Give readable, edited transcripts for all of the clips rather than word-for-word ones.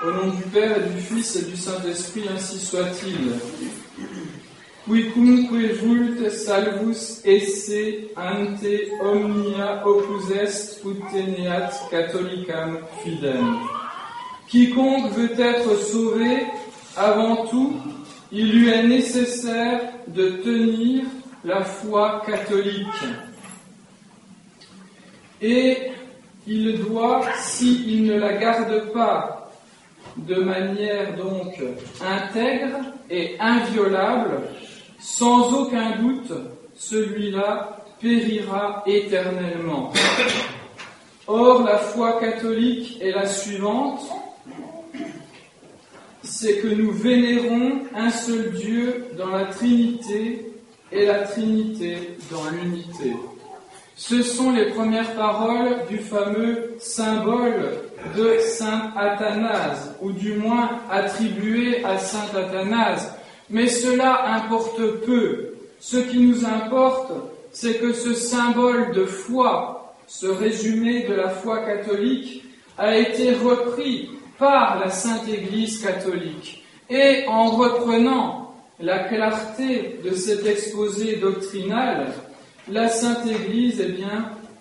Au nom du Père et du Fils et du Saint-Esprit, ainsi soit-il. Quicumque vult salvus esse ante omnia opus est ut teneat catholicam fidem. Quiconque veut être sauvé, avant tout, il lui est nécessaire de tenir la foi catholique. Et il doit, s'il ne la garde pas de manière donc intègre et inviolable, sans aucun doute, celui-là périra éternellement. Or, la foi catholique est la suivante, c'est que nous vénérons un seul Dieu dans la Trinité et la Trinité dans l'unité. Ce sont les premières paroles du fameux symbole de Saint Athanase, ou du moins attribué à Saint Athanase. Mais cela importe peu. Ce qui nous importe, c'est que ce symbole de foi, ce résumé de la foi catholique, a été repris par la Sainte Église catholique. Et en reprenant la clarté de cet exposé doctrinal, la Sainte Église,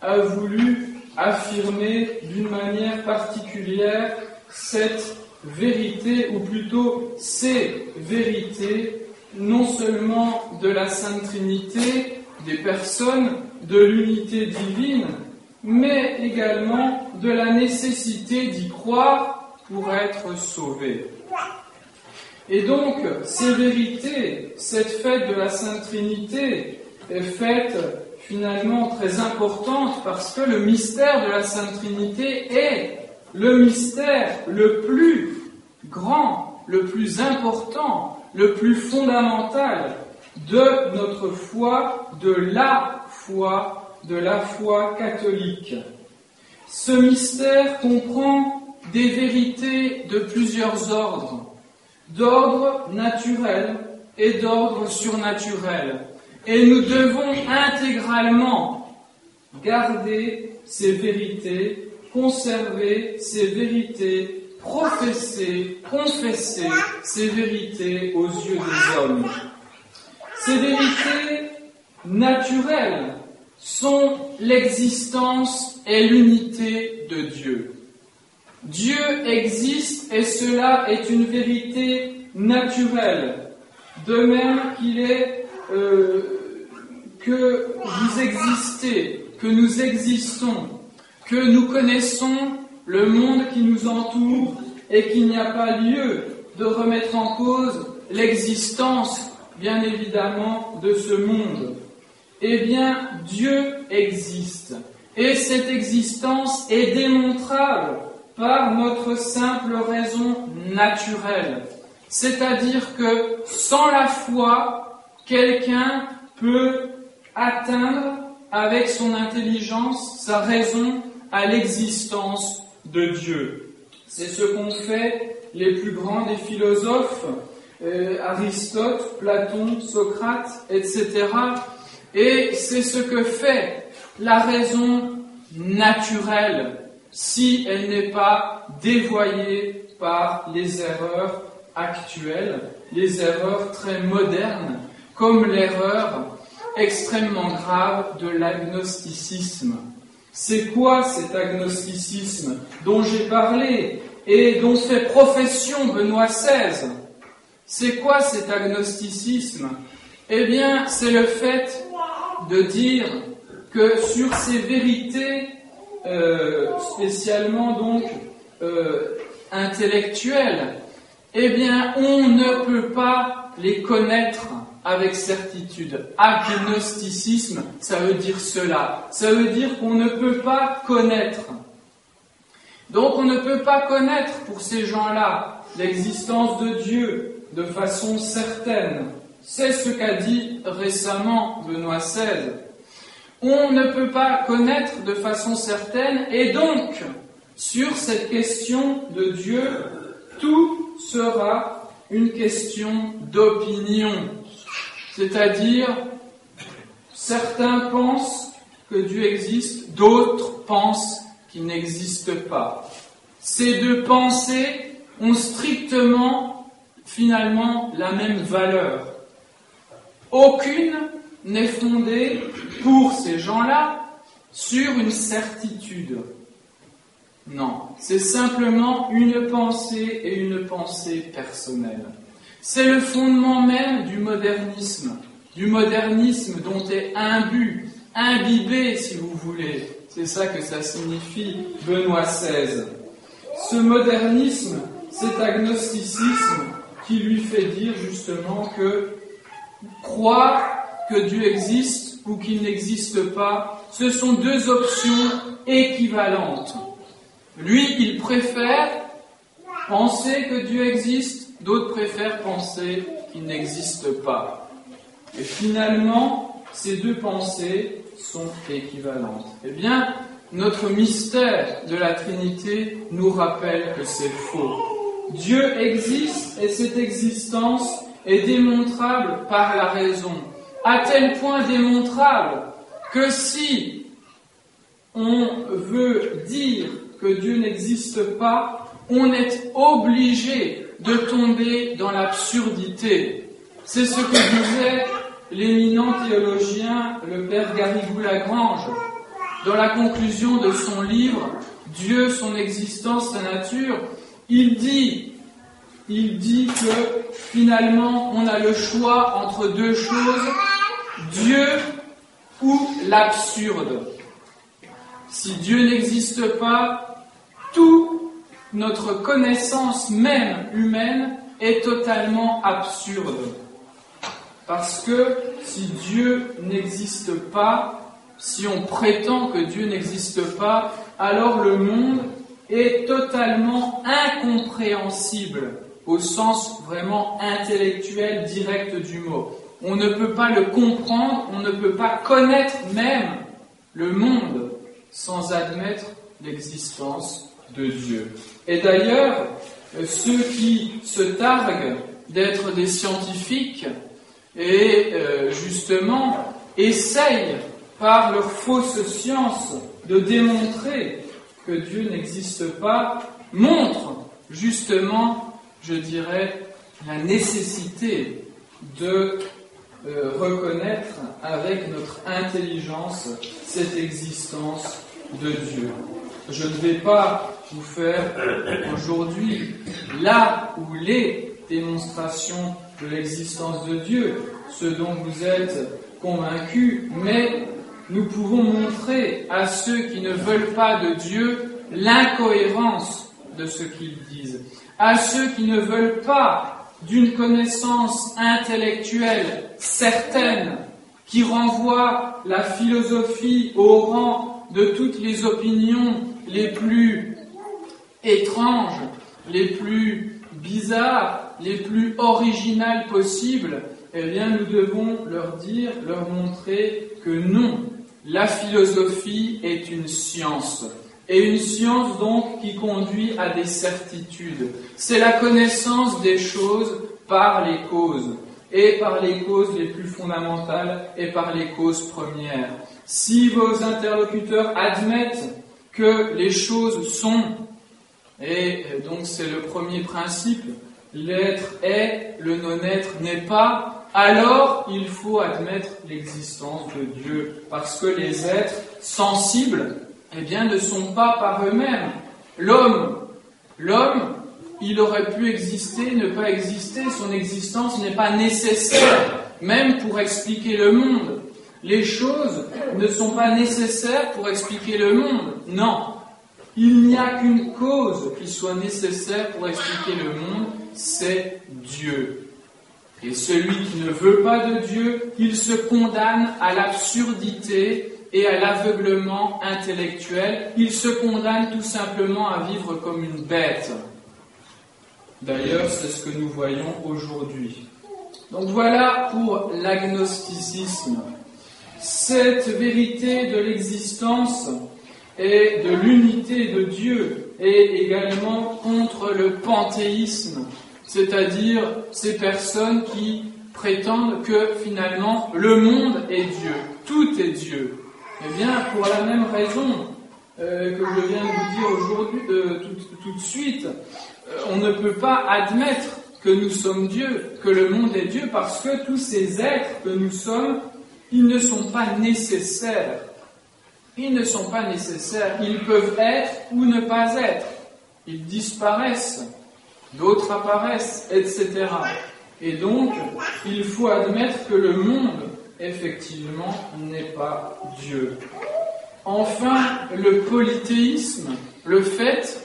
a voulu affirmer d'une manière particulière cette vérité, ou plutôt ces vérités, non seulement de la Sainte Trinité, des personnes, de l'unité divine, mais également de la nécessité d'y croire pour être sauvé. Et donc, ces vérités, cette fête de la Sainte Trinité, est fête finalement très importante parce que le mystère de la Sainte Trinité est le mystère le plus grand, le plus important, le plus fondamental de notre foi, de la foi catholique. Ce mystère comprend des vérités de plusieurs ordres, d'ordre naturel et d'ordre surnaturel. Et nous devons intégralement garder ces vérités, conserver ces vérités, confesser ces vérités aux yeux des hommes. Ces vérités naturelles sont l'existence et l'unité de Dieu. Dieu existe et cela est une vérité naturelle, de même qu'il est que vous existez, que nous existons, que nous connaissons le monde qui nous entoure et qu'il n'y a pas lieu de remettre en cause l'existence, bien évidemment, de ce monde. Eh bien, Dieu existe. Et cette existence est démontrable par notre simple raison naturelle. C'est-à-dire que sans la foi, quelqu'un peut atteindre avec son intelligence, sa raison, à l'existence de Dieu. C'est ce qu'ont fait les plus grands des philosophes, Aristote, Platon, Socrate, etc. Et c'est ce que fait la raison naturelle, si elle n'est pas dévoyée par les erreurs actuelles, les erreurs très modernes, comme l'erreur extrêmement grave de l'agnosticisme. C'est quoi cet agnosticisme dont j'ai parlé et dont fait profession Benoît XVI? C'est quoi cet agnosticisme? Eh bien, c'est le fait de dire que sur ces vérités, spécialement donc intellectuelles, eh bien, on ne peut pas les connaître avec certitude. Agnosticisme, ça veut dire cela. Ça veut dire qu'on ne peut pas connaître. Donc on ne peut pas connaître pour ces gens-là l'existence de Dieu de façon certaine. C'est ce qu'a dit récemment Benoît XVI. On ne peut pas connaître de façon certaine, et donc, sur cette question de Dieu, tout sera une question d'opinion. C'est-à-dire, certains pensent que Dieu existe, d'autres pensent qu'il n'existe pas. Ces deux pensées ont strictement, finalement, la même valeur. Aucune n'est fondée, pour ces gens-là, sur une certitude. Non, c'est simplement une pensée et une pensée personnelle. C'est le fondement même du modernisme dont est imbibé, si vous voulez. C'est ça que ça signifie, Benoît XVI. Ce modernisme, cet agnosticisme qui lui fait dire justement que croire que Dieu existe ou qu'il n'existe pas, ce sont deux options équivalentes. Lui, il préfère penser que Dieu existe, d'autres préfèrent penser qu'il n'existe pas. Et finalement, ces deux pensées sont équivalentes. Eh bien, notre mystère de la Trinité nous rappelle que c'est faux. Dieu existe et cette existence est démontrable par la raison. À tel point démontrable que si on veut dire que Dieu n'existe pas, on est obligé de tomber dans l'absurdité. C'est ce que disait l'éminent théologien, le père Garrigou-Lagrange, dans la conclusion de son livre « Dieu, son existence, sa nature », il dit que finalement on a le choix entre deux choses, Dieu ou l'absurde. Si Dieu n'existe pas, toute notre connaissance même humaine est totalement absurde. Parce que si Dieu n'existe pas, si on prétend que Dieu n'existe pas, alors le monde est totalement incompréhensible au sens vraiment intellectuel direct du mot. On ne peut pas le comprendre, on ne peut pas connaître même le monde sans admettre l'existence de Dieu. Et d'ailleurs, ceux qui se targuent d'être des scientifiques et justement essayent par leur fausse science de démontrer que Dieu n'existe pas, montrent justement, je dirais, la nécessité de reconnaître avec notre intelligence cette existence de Dieu. Je ne vais pas vous faire aujourd'hui là où les démonstrations de l'existence de Dieu, ce dont vous êtes convaincus, mais nous pouvons montrer à ceux qui ne veulent pas de Dieu l'incohérence de ce qu'ils disent, à ceux qui ne veulent pas d'une connaissance intellectuelle certaine, qui renvoie la philosophie au rang de toutes les opinions les plus étranges, les plus bizarres, les plus originales possibles, eh bien nous devons leur dire, leur montrer que non, la philosophie est une science. Et une science donc qui conduit à des certitudes. C'est la connaissance des choses par les causes, et par les causes les plus fondamentales, et par les causes premières. Si vos interlocuteurs admettent que les choses sont, et donc c'est le premier principe, l'être est, le non-être n'est pas, alors il faut admettre l'existence de Dieu, parce que les êtres sensibles, eh bien, ne sont pas par eux-mêmes. L'homme, il aurait pu exister, ne pas exister, son existence n'est pas nécessaire, même pour expliquer le monde. Les choses ne sont pas nécessaires pour expliquer le monde. Non, il n'y a qu'une cause qui soit nécessaire pour expliquer le monde, c'est Dieu. Et celui qui ne veut pas de Dieu, il se condamne à l'absurdité et à l'aveuglement intellectuel. Il se condamne tout simplement à vivre comme une bête. D'ailleurs, c'est ce que nous voyons aujourd'hui. Donc voilà pour l'agnosticisme. Cette vérité de l'existence et de l'unité de Dieu est également contre le panthéisme, c'est-à-dire ces personnes qui prétendent que finalement le monde est Dieu, tout est Dieu. Eh bien, pour la même raison, que je viens de vous dire aujourd'hui, tout de suite. On ne peut pas admettre que nous sommes Dieu, que le monde est Dieu, parce que tous ces êtres que nous sommes, ils ne sont pas nécessaires. Ils ne sont pas nécessaires. Ils peuvent être ou ne pas être. Ils disparaissent, d'autres apparaissent, etc. Et donc, il faut admettre que le monde, effectivement, n'est pas Dieu. Enfin, le polythéisme, le fait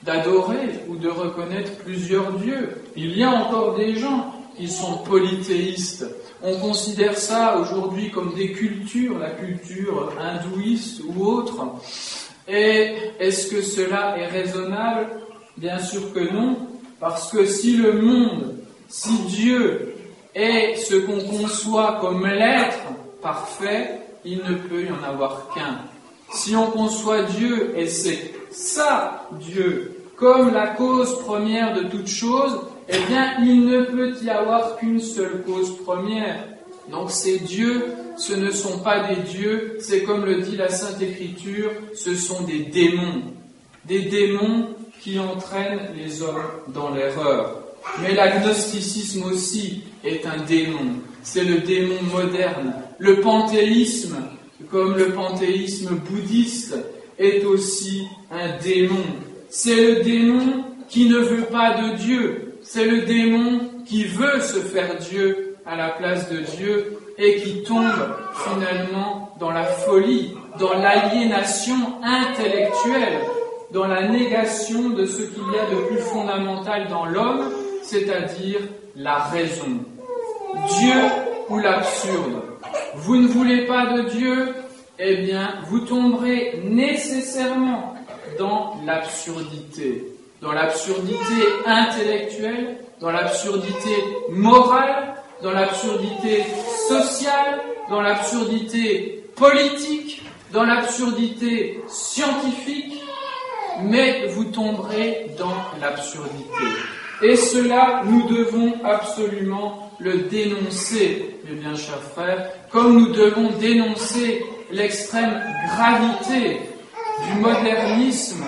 d'adorer ou de reconnaître plusieurs dieux. Il y a encore des gens qui sont polythéistes. On considère ça aujourd'hui comme des cultures, la culture hindouiste ou autre. Et est-ce que cela est raisonnable? Bien sûr que non, parce que si le monde, si Dieu est ce qu'on conçoit comme l'être parfait, il ne peut y en avoir qu'un. Si on conçoit Dieu, et c'est ça Dieu, comme la cause première de toute chose, eh bien, il ne peut y avoir qu'une seule cause première. Donc c'est Dieu, ce ne sont pas des dieux, c'est comme le dit la Sainte Écriture, ce sont des démons qui entraînent les hommes dans l'erreur. Mais l'agnosticisme aussi est un démon, c'est le démon moderne. Le panthéisme, comme le panthéisme bouddhiste, est aussi un démon. C'est le démon qui ne veut pas de Dieu, c'est le démon qui veut se faire Dieu à la place de Dieu et qui tombe finalement dans la folie, dans l'aliénation intellectuelle, dans la négation de ce qu'il y a de plus fondamental dans l'homme, c'est-à-dire la raison. Dieu ou l'absurde. Vous ne voulez pas de Dieu, eh bien, vous tomberez nécessairement dans l'absurdité intellectuelle, dans l'absurdité morale, dans l'absurdité sociale, dans l'absurdité politique, dans l'absurdité scientifique, mais vous tomberez dans l'absurdité. Et cela, nous devons absolument le dénoncer, mes bien chers frères, comme nous devons dénoncer l'extrême gravité du modernisme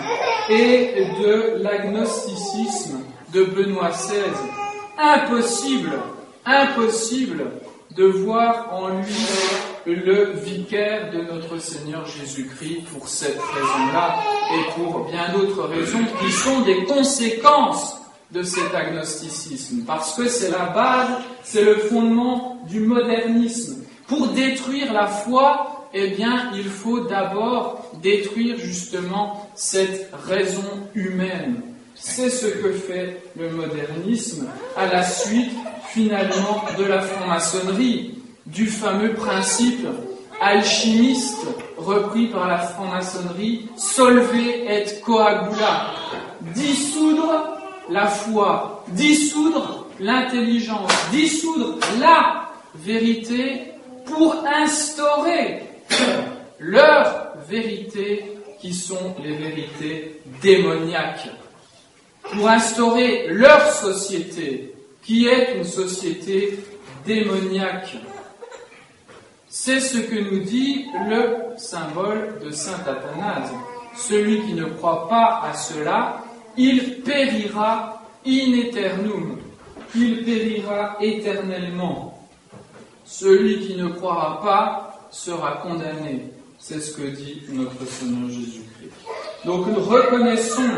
et de l'agnosticisme de Benoît XVI. Impossible de voir en lui le vicaire de notre Seigneur Jésus-Christ pour cette raison-là et pour bien d'autres raisons qui sont des conséquences de cet agnosticisme, parce que c'est la base, c'est le fondement du modernisme. Pour détruire la foi, eh bien, il faut d'abord détruire justement cette raison humaine. C'est ce que fait le modernisme à la suite, finalement, de la franc-maçonnerie, du fameux principe alchimiste repris par la franc-maçonnerie, solve et coagula, dissoudre la foi, dissoudre l'intelligence, dissoudre la vérité pour instaurer leur vérité qui sont les vérités démoniaques, pour instaurer leur société qui est une société démoniaque. C'est ce que nous dit le symbole de saint Athanase. Celui qui ne croit pas à cela, il périra in aeternum, il périra éternellement. Celui qui ne croira pas sera condamné. C'est ce que dit notre Seigneur Jésus-Christ. Donc nous reconnaissons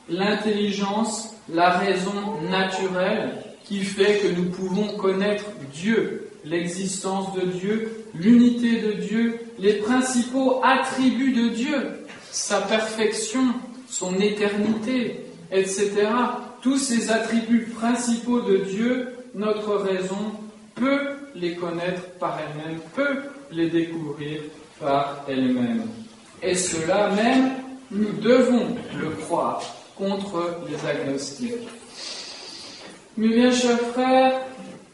l'intelligence, la raison naturelle qui fait que nous pouvons connaître Dieu, l'existence de Dieu, l'unité de Dieu, les principaux attributs de Dieu, sa perfection, son éternité, etc. Tous ces attributs principaux de Dieu, notre raison peut les connaître par elle-même, peut les découvrir par elle-même. Et cela même, nous devons le croire contre les agnostiques. Mais bien, chers frères,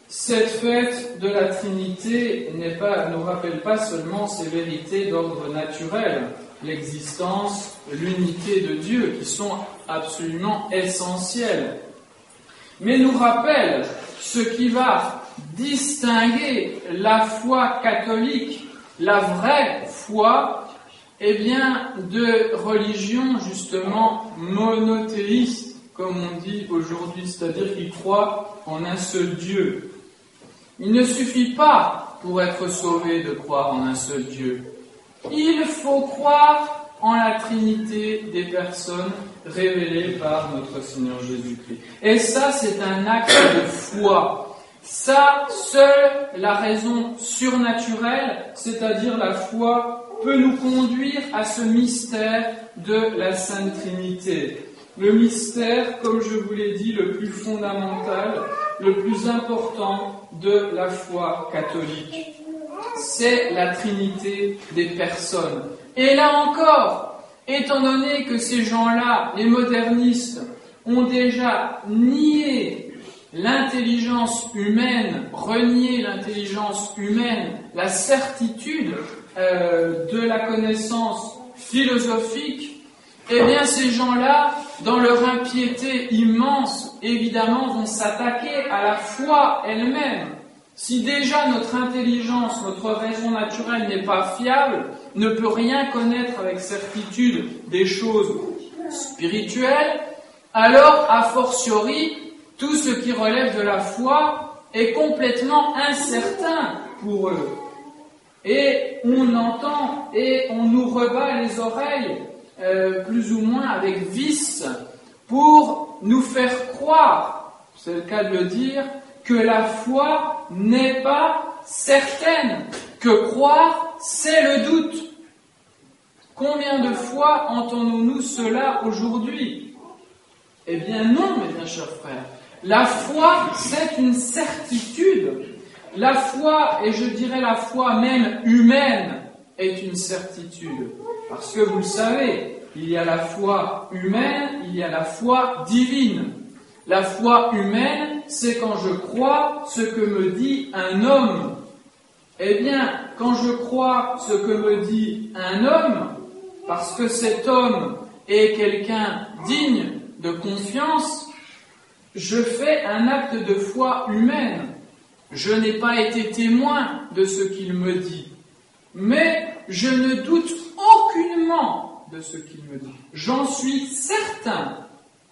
cette fête de la Trinité ne rappelle pas seulement ces vérités d'ordre naturel, l'existence, l'unité de Dieu, qui sont absolument essentielles, mais nous rappelle ce qui va distinguer la foi catholique, la vraie foi, de religions justement monothéistes, comme on dit aujourd'hui, c'est-à-dire qui croient en un seul Dieu. Il ne suffit pas pour être sauvé de croire en un seul Dieu. Il faut croire en la Trinité des personnes révélées par notre Seigneur Jésus-Christ. Et ça, c'est un acte de foi. Ça, seule la raison surnaturelle, c'est-à-dire la foi, peut nous conduire à ce mystère de la Sainte Trinité. Le mystère, comme je vous l'ai dit, le plus fondamental, le plus important de la foi catholique. C'est la Trinité des personnes. Et là encore, étant donné que ces gens-là, les modernistes, ont déjà nié l'intelligence humaine, renié l'intelligence humaine, la certitude de la connaissance philosophique, eh bien ces gens-là, dans leur impiété immense, évidemment, vont s'attaquer à la foi elle-même. Si déjà notre intelligence, notre raison naturelle n'est pas fiable, ne peut rien connaître avec certitude des choses spirituelles, alors, a fortiori, tout ce qui relève de la foi est complètement incertain pour eux. Et on entend et on nous rebat les oreilles, plus ou moins avec vice, pour nous faire croire, c'est le cas de le dire, que la foi n'est pas certaine, que croire, c'est le doute. Combien de fois entendons-nous cela aujourd'hui ? Eh bien non, mes bien chers frères. La foi, c'est une certitude. La foi, et je dirais la foi même humaine, est une certitude. Parce que vous le savez, il y a la foi humaine, il y a la foi divine. La foi humaine, c'est quand je crois ce que me dit un homme. Eh bien, quand je crois ce que me dit un homme, parce que cet homme est quelqu'un digne de confiance, je fais un acte de foi humaine. Je n'ai pas été témoin de ce qu'il me dit, mais je ne doute aucunement de ce qu'il me dit. J'en suis certain,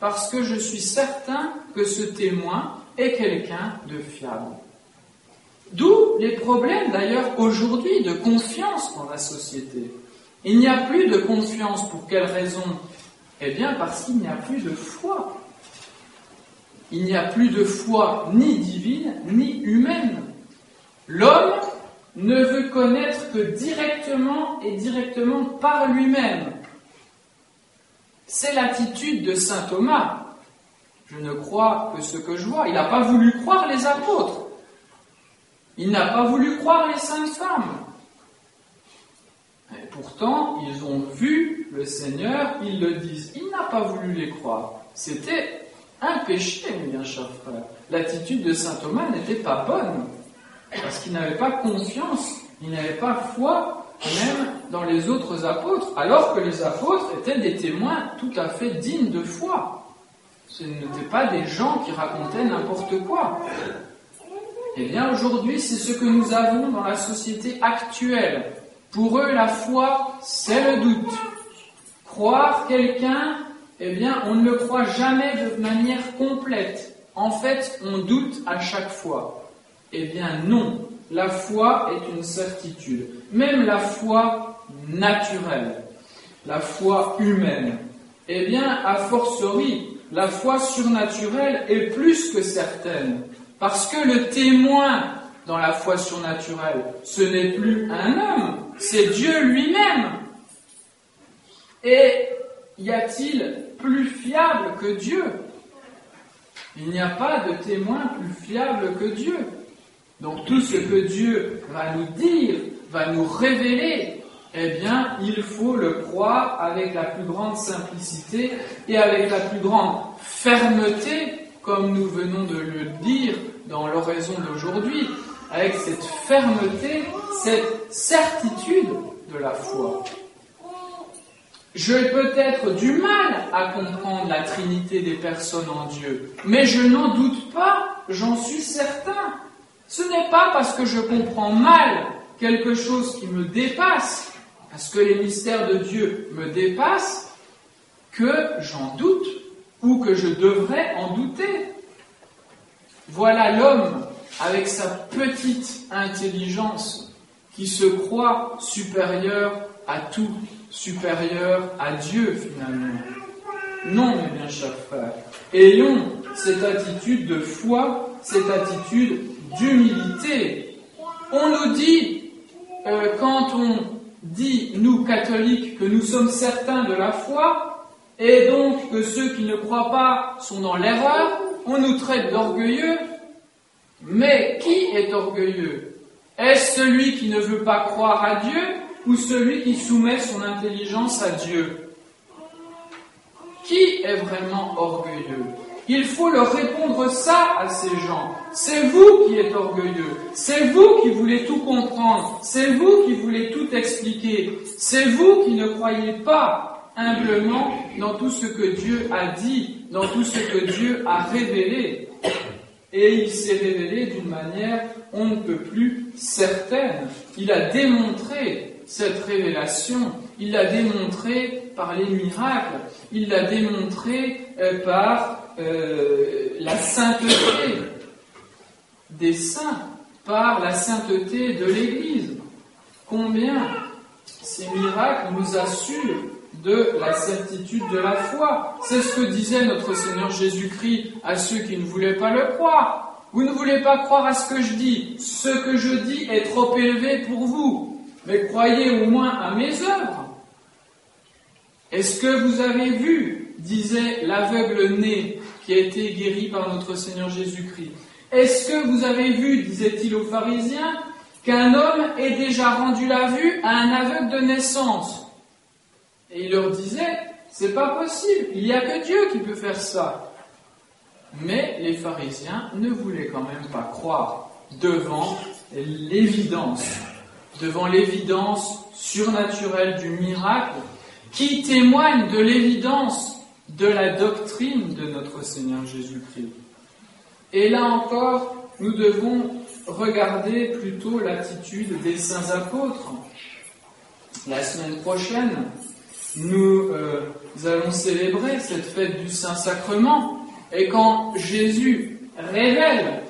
parce que je suis certain que ce témoin est quelqu'un de fiable. D'où les problèmes d'ailleurs aujourd'hui de confiance dans la société. Il n'y a plus de confiance, pour quelle raison ? Eh bien parce qu'il n'y a plus de foi. Il n'y a plus de foi ni divine, ni humaine. L'homme ne veut connaître que directement et directement par lui-même. C'est l'attitude de saint Thomas. Je ne crois que ce que je vois. Il n'a pas voulu croire les apôtres. Il n'a pas voulu croire les saintes femmes. Et pourtant, ils ont vu le Seigneur, ils le disent. Il n'a pas voulu les croire. C'était un péché, mes bien chers frères. L'attitude de saint Thomas n'était pas bonne, parce qu'il n'avait pas confiance, il n'avait pas foi, même dans les autres apôtres, alors que les apôtres étaient des témoins tout à fait dignes de foi. Ce n'étaient pas des gens qui racontaient n'importe quoi. Eh bien, aujourd'hui, c'est ce que nous avons dans la société actuelle. Pour eux, la foi, c'est le doute. Croire quelqu'un, eh bien, on ne le croit jamais de manière complète. En fait, on doute à chaque fois. Eh bien, non. La foi est une certitude. Même la foi naturelle, la foi humaine. Eh bien, a fortiori, la foi surnaturelle est plus que certaine. Parce que le témoin dans la foi surnaturelle, ce n'est plus un homme, c'est Dieu lui-même. Et y a-t-il plus fiable que Dieu ? Il n'y a pas de témoin plus fiable que Dieu. Donc tout ce que Dieu va nous dire, va nous révéler, eh bien, il faut le croire avec la plus grande simplicité et avec la plus grande fermeté, comme nous venons de le dire dans l'oraison d'aujourd'hui, avec cette fermeté, cette certitude de la foi. J'ai peut-être du mal à comprendre la Trinité des personnes en Dieu, mais je n'en doute pas, j'en suis certain. Ce n'est pas parce que je comprends mal quelque chose qui me dépasse parce que les mystères de Dieu me dépassent, que j'en doute ou que je devrais en douter. Voilà l'homme avec sa petite intelligence qui se croit supérieur à tout, supérieur à Dieu finalement. Non, mes bien chers frères, ayons cette attitude de foi, cette attitude d'humilité. On nous dit, quand on dit, nous catholiques, que nous sommes certains de la foi, et donc que ceux qui ne croient pas sont dans l'erreur, on nous traite d'orgueilleux. Mais qui est orgueilleux? Est-ce celui qui ne veut pas croire à Dieu ou celui qui soumet son intelligence à Dieu? Qui est vraiment orgueilleux? Il faut leur répondre ça à ces gens. C'est vous qui êtes orgueilleux. C'est vous qui voulez tout comprendre. C'est vous qui voulez tout expliquer. C'est vous qui ne croyez pas humblement dans tout ce que Dieu a dit, dans tout ce que Dieu a révélé. Et il s'est révélé d'une manière on ne peut plus certaine. Il a démontré cette révélation. Il l'a démontré par les miracles. Il l'a démontré par la sainteté des saints, par la sainteté de l'Église. Combien ces miracles nous assurent de la certitude de la foi. C'est ce que disait notre Seigneur Jésus-Christ à ceux qui ne voulaient pas le croire. Vous ne voulez pas croire à ce que je dis. Ce que je dis est trop élevé pour vous. Mais croyez au moins à mes œuvres. Est-ce que vous avez vu, disait l'aveugle né qui a été guéri par notre Seigneur Jésus-Christ. Est-ce que vous avez vu, disait-il aux pharisiens, qu'un homme ait déjà rendu la vue à un aveugle de naissance? Et il leur disait, c'est pas possible, il n'y a que Dieu qui peut faire ça. Mais les pharisiens ne voulaient quand même pas croire devant l'évidence surnaturelle du miracle qui témoigne de l'évidence de la doctrine de notre Seigneur Jésus-Christ. Et là encore, nous devons regarder plutôt l'attitude des saints apôtres. La semaine prochaine, nous allons célébrer cette fête du Saint-Sacrement. Et quand Jésus révèle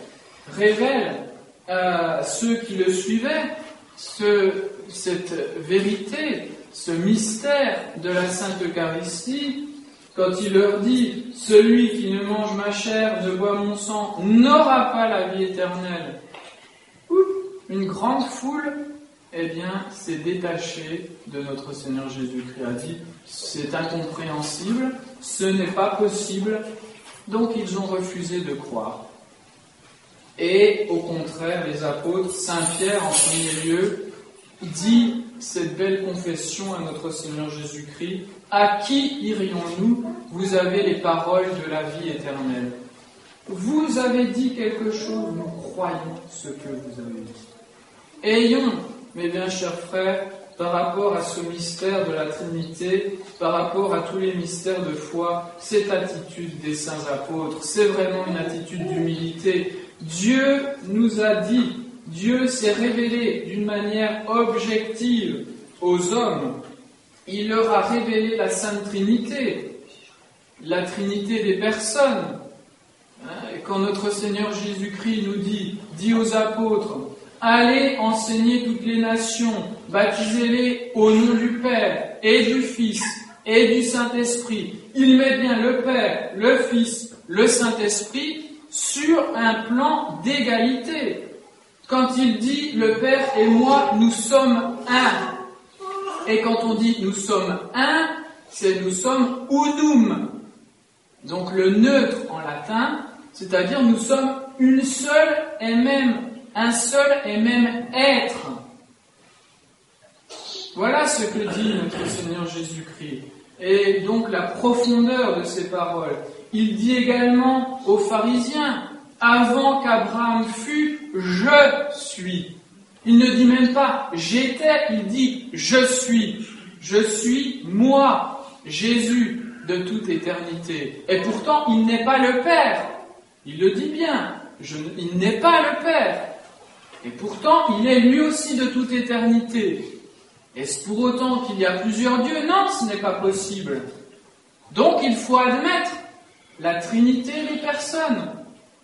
à ceux qui le suivaient cette vérité, ce mystère de la Sainte Eucharistie, quand il leur dit « Celui qui ne mange ma chair, ne boit mon sang, n'aura pas la vie éternelle », une grande foule, s'est détachée de notre Seigneur Jésus-Christ, a dit « C'est incompréhensible, ce n'est pas possible », donc ils ont refusé de croire. Et au contraire, les apôtres, Saint Pierre en premier lieu, dit cette belle confession à notre Seigneur Jésus-Christ, « À qui irions-nous? Vous avez les paroles de la vie éternelle. » Vous avez dit quelque chose, nous croyons ce que vous avez dit. Ayons, mes bien chers frères, par rapport à ce mystère de la Trinité, par rapport à tous les mystères de foi, cette attitude des saints apôtres, c'est vraiment une attitude d'humilité. Dieu nous a dit, Dieu s'est révélé d'une manière objective aux hommes. Il leur a révélé la Sainte Trinité, la Trinité des personnes. Et quand notre Seigneur Jésus-Christ nous dit aux apôtres, allez enseigner toutes les nations, baptisez-les au nom du Père et du Fils et du Saint-Esprit. Il met bien le Père, le Fils, le Saint-Esprit sur un plan d'égalité. Quand il dit le Père et moi, nous sommes un. Et quand on dit nous sommes un, c'est nous sommes unum. Donc le neutre en latin, c'est-à-dire nous sommes une seule et même, un seul et même être. Voilà ce que dit notre Seigneur Jésus-Christ. Et donc la profondeur de ces paroles. Il dit également aux pharisiens, avant qu'Abraham fût, je suis. Il ne dit même pas j'étais, il dit je suis. Je suis moi, Jésus, de toute éternité. Et pourtant, il n'est pas le Père. Il le dit bien. Il n'est pas le Père. Et pourtant, il est lui aussi de toute éternité. Est-ce pour autant qu'il y a plusieurs dieux? Non, ce n'est pas possible. Donc il faut admettre la Trinité des personnes,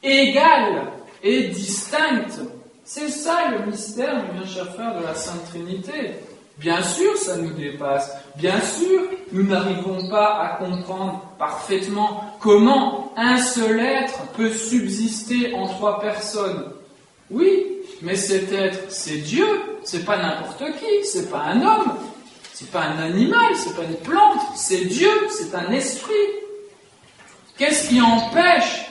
égales et distinctes. C'est ça le mystère, mes bien chers frères, de la Sainte Trinité. Bien sûr, ça nous dépasse. Bien sûr, nous n'arrivons pas à comprendre parfaitement comment un seul être peut subsister en trois personnes. Oui, mais cet être, c'est Dieu, c'est pas n'importe qui, c'est pas un homme, c'est pas un animal, c'est pas une plante, c'est Dieu, c'est un esprit. Qu'est-ce qui empêche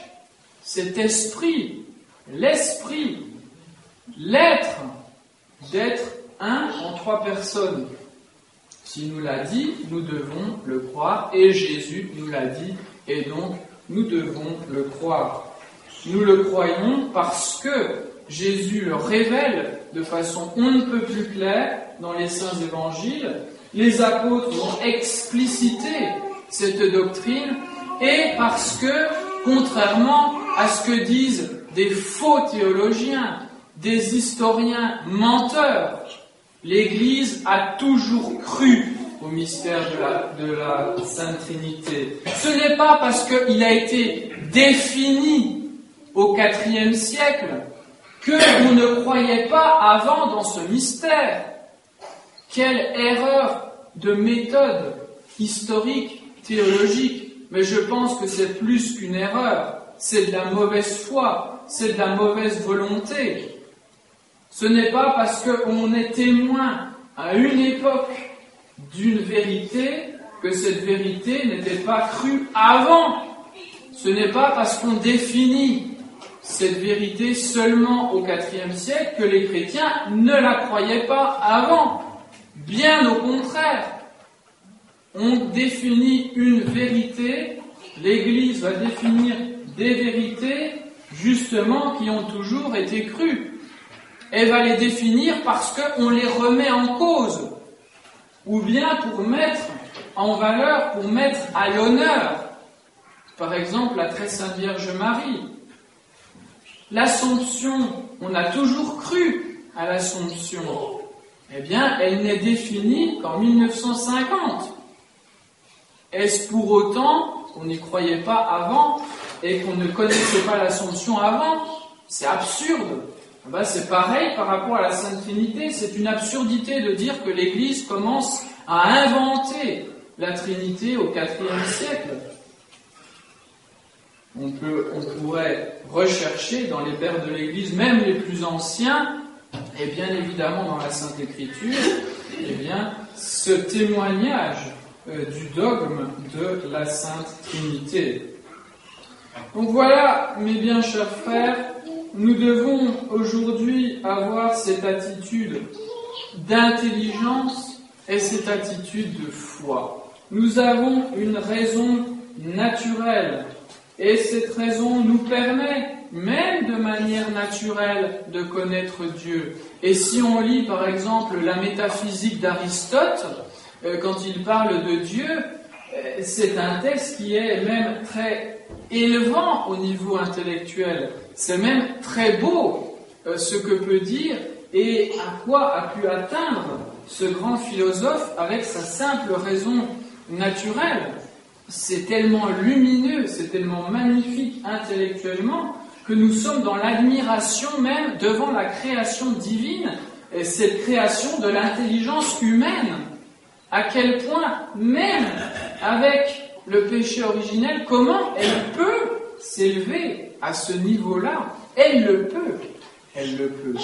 cet esprit, l'esprit, l'être, d'être un en trois personnes? S'il nous l'a dit, nous devons le croire, et Jésus nous l'a dit, et donc nous devons le croire. Nous le croyons parce que Jésus le révèle de façon on ne peut plus claire dans les saints évangiles. Les apôtres ont explicité cette doctrine, et parce que, contrairement à ce que disent des faux théologiens, des historiens menteurs, l'Église a toujours cru au mystère de la Sainte Trinité. Ce n'est pas parce qu'il a été défini au IVe siècle qu'on ne croyait pas avant dans ce mystère. Quelle erreur de méthode historique, théologique. Mais je pense que c'est plus qu'une erreur. C'est de la mauvaise foi, c'est de la mauvaise volonté. Ce n'est pas parce qu'on est témoin à une époque d'une vérité que cette vérité n'était pas crue avant. Ce n'est pas parce qu'on définit cette vérité seulement au IVe siècle que les chrétiens ne la croyaient pas avant. Bien au contraire. On définit une vérité, l'Église va définir des vérités justement qui ont toujours été crues. Elle va les définir parce qu'on les remet en cause, ou bien pour mettre en valeur, pour mettre à l'honneur. Par exemple, la très sainte Vierge Marie. L'Assomption, on a toujours cru à l'Assomption. Eh bien, elle n'est définie qu'en 1950. Est-ce pour autant qu'on n'y croyait pas avant et qu'on ne connaissait pas l'Assomption avant? C'est absurde. Ben, c'est pareil par rapport à la Sainte Trinité. C'est une absurdité de dire que l'Église commence à inventer la Trinité au IVe siècle. On pourrait rechercher dans les pères de l'Église, même les plus anciens, et bien évidemment dans la Sainte Écriture, eh bien, ce témoignage du dogme de la Sainte Trinité. Donc voilà, mes bien chers frères, nous devons aujourd'hui avoir cette attitude d'intelligence et cette attitude de foi. Nous avons une raison naturelle, et cette raison nous permet, même de manière naturelle, de connaître Dieu. Et si on lit par exemple la métaphysique d'Aristote, quand il parle de Dieu, c'est un texte qui est même très élevant au niveau intellectuel. C'est même très beau ce que peut dire et à quoi a pu atteindre ce grand philosophe avec sa simple raison naturelle. C'est tellement lumineux, c'est tellement magnifique intellectuellement que nous sommes dans l'admiration même devant la création divine, et cette création de l'intelligence humaine. À quel point, même avec le péché originel, comment elle peut s'élever à ce niveau-là? Elle le peut. Elle le peut.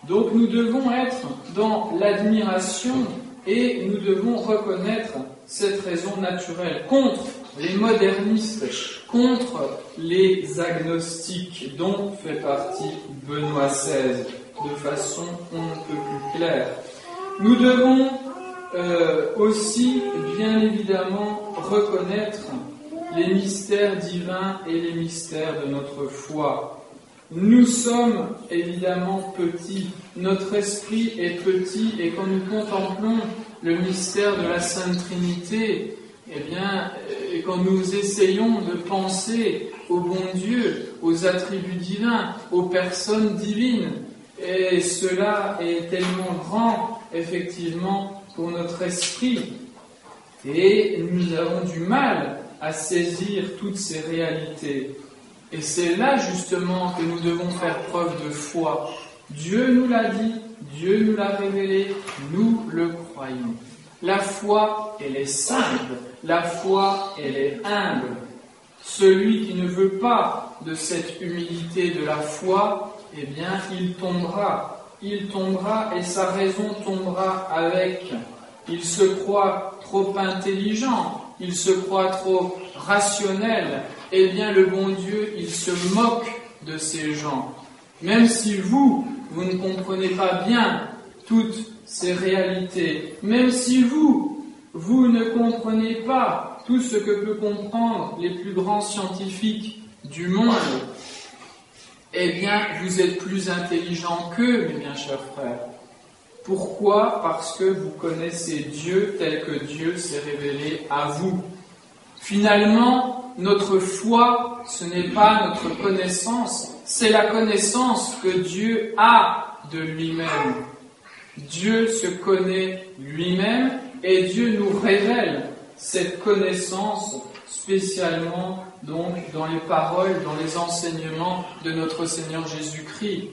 Donc nous devons être dans l'admiration et nous devons reconnaître cette raison naturelle contre les modernistes, contre les agnostiques, dont fait partie Benoît XVI, de façon on ne peut plus claire. Nous devons aussi, bien évidemment, reconnaître les mystères divins et les mystères de notre foi. Nous sommes évidemment petits, notre esprit est petit, et quand nous contemplons le mystère de la Sainte Trinité, eh bien, et quand nous essayons de penser au bon Dieu, aux attributs divins, aux personnes divines, et cela est tellement grand effectivement, pour notre esprit. Et nous avons du mal à saisir toutes ces réalités. Et c'est là justement que nous devons faire preuve de foi. Dieu nous l'a dit, Dieu nous l'a révélé, nous le croyons. La foi, elle est simple, la foi, elle est humble. Celui qui ne veut pas de cette humilité de la foi, eh bien, il tombera et sa raison tombera avec. Il se croit trop intelligent, il se croit trop rationnel. Eh bien, le bon Dieu, il se moque de ces gens. Même si vous ne comprenez pas bien toutes ces réalités, même si vous ne comprenez pas tout ce que peuvent comprendre les plus grands scientifiques du monde, eh bien, vous êtes plus intelligents qu'eux, mes bien chers frères. Pourquoi ? Parce que vous connaissez Dieu tel que Dieu s'est révélé à vous. Finalement, notre foi, ce n'est pas notre connaissance, c'est la connaissance que Dieu a de lui-même. Dieu se connaît lui-même et Dieu nous révèle cette connaissance spécialement donc dans les paroles, dans les enseignements de notre Seigneur Jésus-Christ.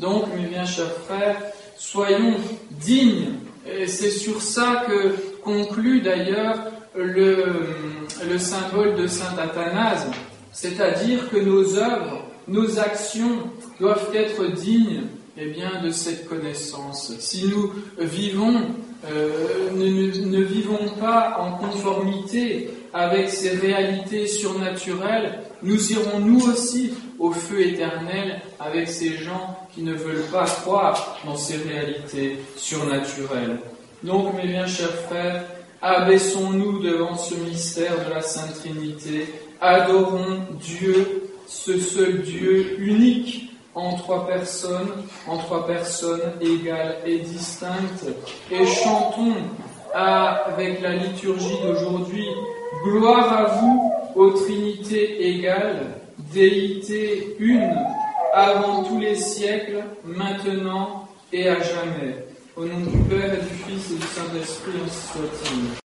Donc, mes bien chers frères, soyons dignes. Et c'est sur ça que conclut d'ailleurs le symbole de saint Athanase, c'est-à-dire que nos œuvres, nos actions doivent être dignes de cette connaissance. Si nous vivons, ne vivons pas en conformité avec ces réalités surnaturelles, nous irons nous aussi au feu éternel avec ces gens qui ne veulent pas croire dans ces réalités surnaturelles. Donc, mes bien chers frères, abaissons-nous devant ce mystère de la Sainte Trinité, adorons Dieu, ce seul Dieu unique, en trois personnes égales et distinctes, et chantons avec la liturgie d'aujourd'hui, gloire à vous, ô Trinité égale, déité une, avant tous les siècles, maintenant et à jamais. Au nom du Père et du Fils et du Saint-Esprit, ainsi soit-il.